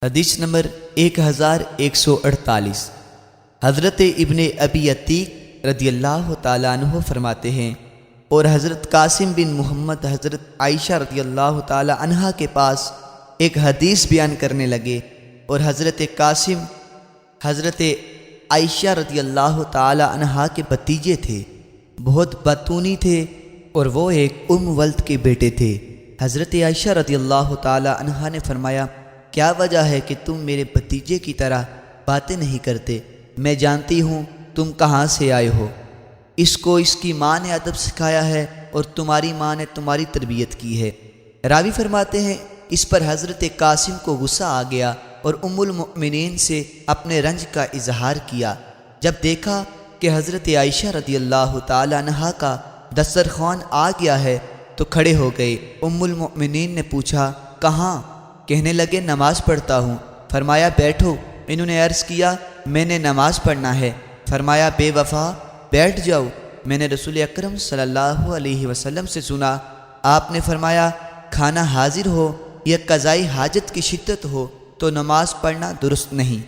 حدیث نمبر 1148۔ حضرت ابن ابی عتیق رضی اللہ تعالیٰ عنہ فرماتے ہیں، اور حضرت قاسم بن محمد حضرت عائشہ رضی اللہ تعالیٰ عنہا کے پاس ایک حدیث بیان کرنے لگے، اور حضرت قاسم حضرت عائشہ رضی اللہ تعالیٰ عنہا کے بھتیجے تھے، بہت بطونی تھے، اور وہ ایک ولد کے بیٹے تھے۔ حضرت عائشہ رضی اللہ تعالیٰ عنہا نے فرمایا، کیا وجہ ہے کہ تم میرے بھتیجے کی طرح باتیں نہیں کرتے؟ میں جانتی ہوں تم کہاں سے آئے ہو۔ اس کو اس کی ماں نے ادب سکھایا ہے، اور تمہاری ماں نے تمہاری تربیت کی ہے۔ راوی فرماتے ہیں، اس پر حضرت قاسم کو غصہ آ گیا اور ام المؤمنین سے اپنے رنج کا اظہار کیا۔ جب دیکھا کہ حضرت عائشہ رضی اللہ تعالی عنہا کا دسترخوان آ گیا ہے تو کھڑے ہو گئے۔ ام المؤمنین نے پوچھا، کہاں؟ کہنے لگے، نماز پڑھتا ہوں۔ فرمایا، بیٹھو۔ انہوں نے عرض کیا، میں نے نماز پڑھنا ہے۔ فرمایا، بے وفا، بیٹھ جاؤ، میں نے رسول اکرم صلی اللہ علیہ وسلم سے سنا، آپ نے فرمایا، کھانا حاضر ہو یا قضائی حاجت کی شدت ہو تو نماز پڑھنا درست نہیں۔